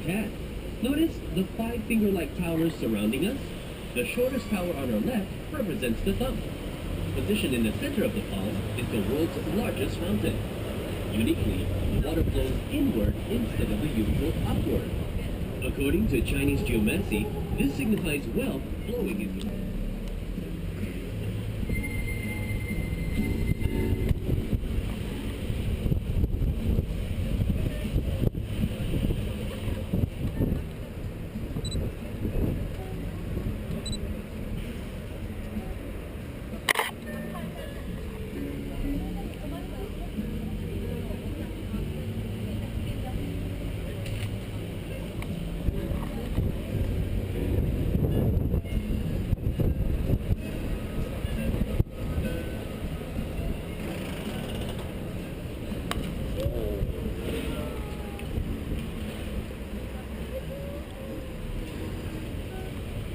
can. Notice the five finger-like towers surrounding us? The shortest tower on our left represents the thumb. Positioned in the center of the palm is the world's largest fountain. Uniquely, the water flows inward instead of the usual upward. According to Chinese geomancy, this signifies wealth flowing into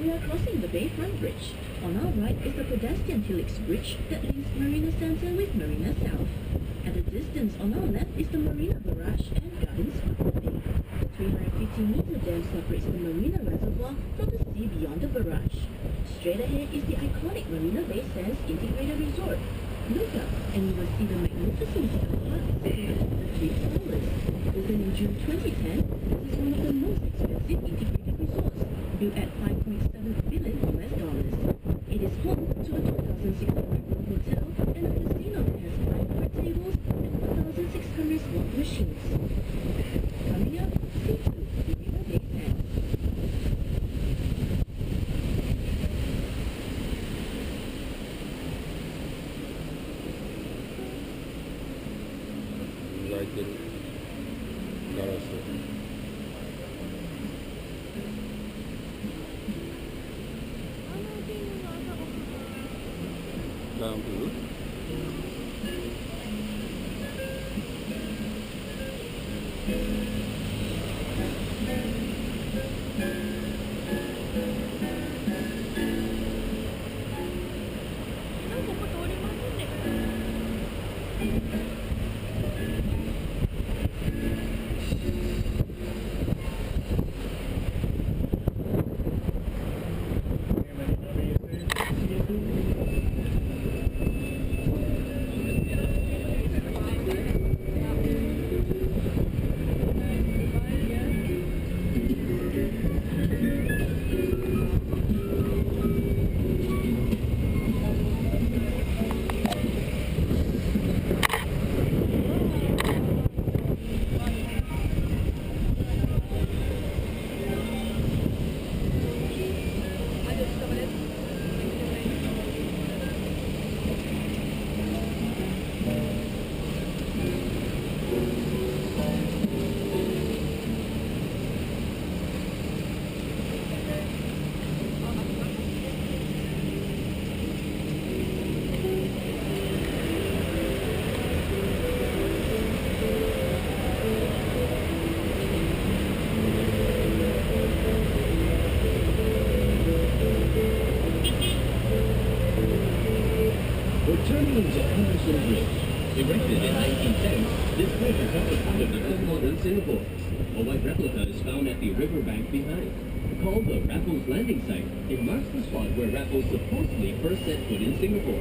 We are crossing the Bayfront Bridge. On our right is the pedestrian helix bridge that links Marina Center with Marina South. At a distance on our left is the Marina Barrage and Gardens Bay. The 350-meter dam separates the Marina Reservoir from the sea beyond the barrage. Straight ahead is the iconic Marina Bay Sands Integrated Resort. Look up and you will see the magnificent Skypark sitting atop the Twin Towers. Opened in June 2010, this is one of the most expensive integrated resorts, built at $5.7 billion US. It is home to a 2,600-room hotel and a casino that has 5 card tables and 1,600 slot machines. Coming up, C2, Marina Bay Sands. Down dulu. Turning into Henderson Bridge. Erected in 1910, this bridge is at the foot of the old modern Singapore. A white replica is found at the riverbank behind. Called the Raffles Landing Site, it marks the spot where Raffles supposedly first set foot in Singapore.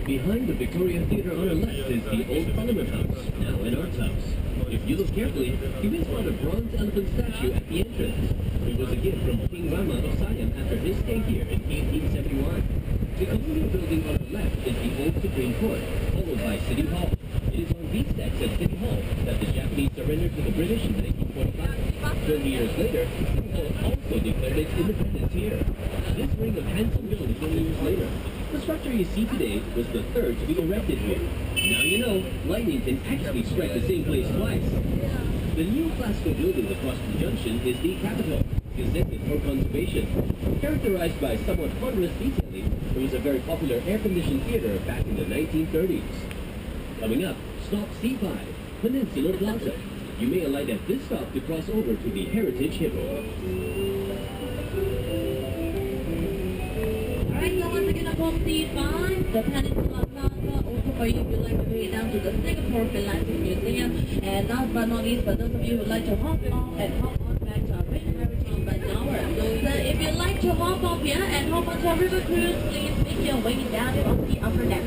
Behind the Victoria Theatre on our left is the old Parliament House, now an arts house. If you look carefully, you may spot a bronze elephant statue at the entrance. It was a gift from King Rama of Siam after his stay here in 1871. The colonial building on the left is the old Supreme Court, followed by City Hall. It is on these steps at City Hall that the Japanese surrendered to the British in 1945. 20 years later, City Hall also declared its independence here. This ring of handsome buildings was years later. The structure you see today was the third to be erected here. Now you know, lightning can actually strike the same place twice. The new classical building across the junction is the Capitol, gazetted for conservation. Characterized by somewhat ponderous detailing, it was a very popular air-conditioned theater back in the 1930s. Coming up, stop C5, Peninsula Plaza. You may alight at this stop to cross over to the Heritage Hippo. Alright, so once again upon C5, the Peninsula Plaza, also for you if you'd like to head down to the Singapore Philanthropy Museum. And last but not least, for those of you who would like to hop on back to our like to hop up here and hop onto a river cruise, please make your way down on the upper deck.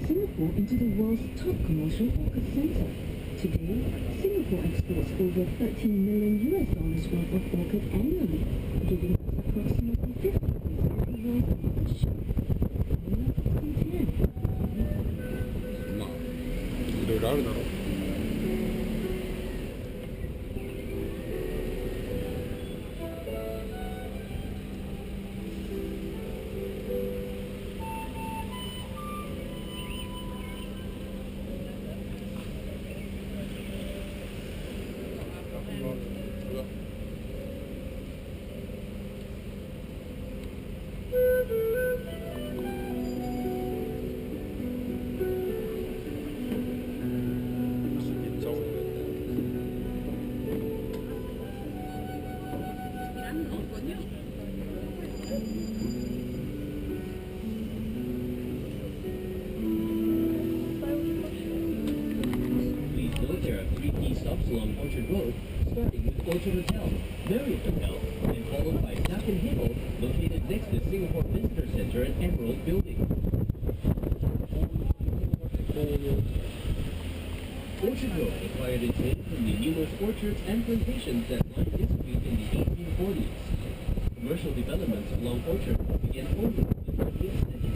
Singapore into the world's top commercial orchid center. Today, Singapore exports over $13 million worth of orchid annually, giving us approximately 50% of the world's market share. Content. まあいろいろあるだろう。Along Orchard Road, starting with Orchard Hotel, Marriott Hotel, and followed by Sapin Hill, located next to Singapore Visitor Center and Emerald Building. Orchard Road acquired its name from the numerous orchards and plantations that lined this street in the 1840s. Commercial developments along Orchard Road began only in the 20th century.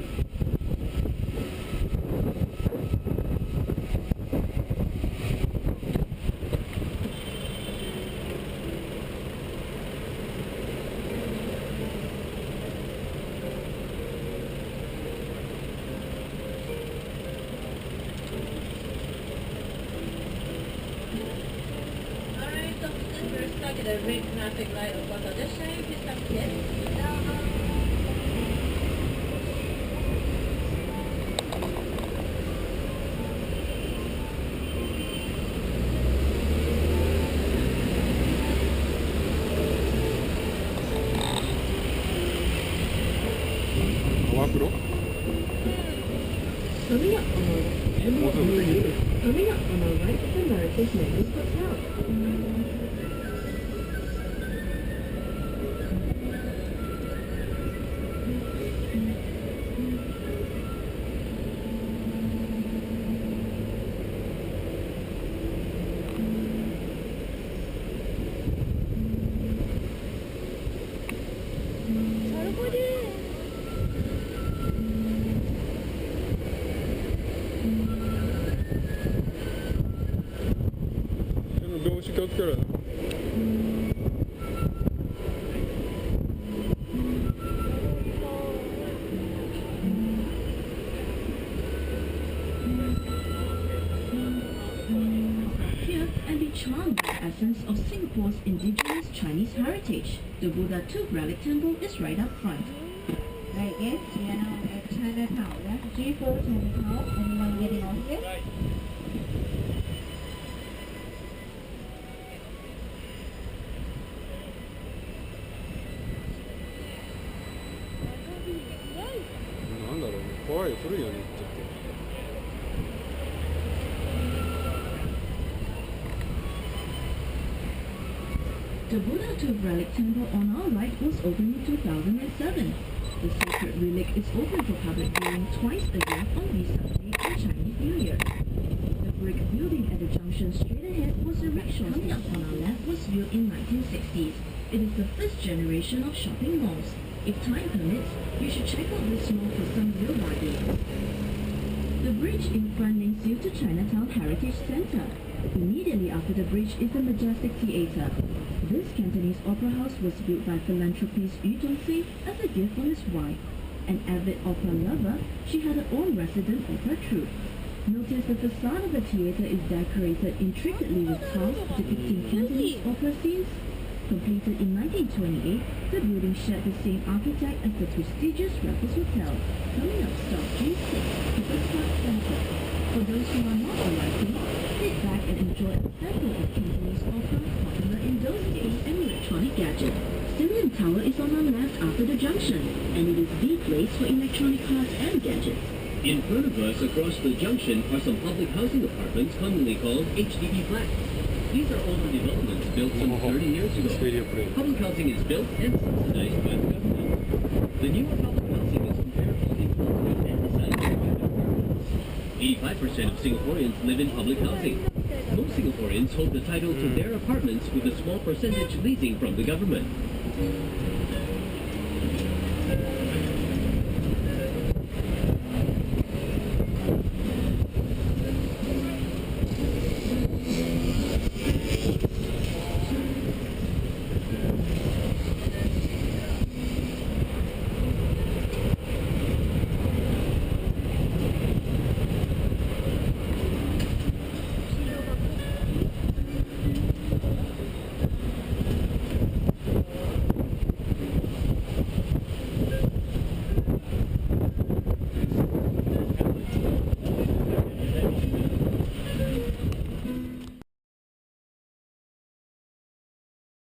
The red traffic light of water. Just show you please come here. Coming up on our right is the Meritus Memphis Hotel. Charmed by the essence of Singapore's indigenous Chinese heritage, the Buddha Tooth Relic Temple is right up front. Right, yes, we are now at Chinatown, yeah? G4 Chinatown, anyone getting on here? Right.なんだろうね、怖いよ、古いよね、ちょっと。The Buddha Tooth Relic Temple on our right was opened in 2007. The sacred relic is open for public viewing twice a year on Vesak Day and Chinese New Year. The brick building at the junction straight ahead was a rickshaw. Coming up on our left was built in 1960s. It is the first generation of shopping malls. If time permits, you should check out this mall for some real bargains. The bridge in front links you to Chinatown Heritage Center. Immediately after the bridge is the Majestic Theatre. This Cantonese opera house was built by philanthropist Yu Zhongxi as a gift from his wife. An avid opera lover, she had her own resident opera troupe. Notice the facade of the theatre is decorated intricately with tiles depicting Cantonese opera scenes. Completed in 1928, the building shared the same architect as the prestigious Raffles Hotel, coming up stock G6, People's Park Center. For those who are not arriving, sit back and enjoy a sample of Cantonese opera popular in those days and electronic gadgets. Stellium Tower is on our left after the junction, and it is the place for electronic cards and gadgets. In front of us, across the junction, are some public housing apartments commonly called HDB flats. These are older developments built some 30 years ago. Public housing is built and subsidized by the government. The newer public housing is comparatively close and decided by the government. 85% of Singaporeans live in public housing. Most Singaporeans hold the title to their apartments with a small percentage leasing from the government.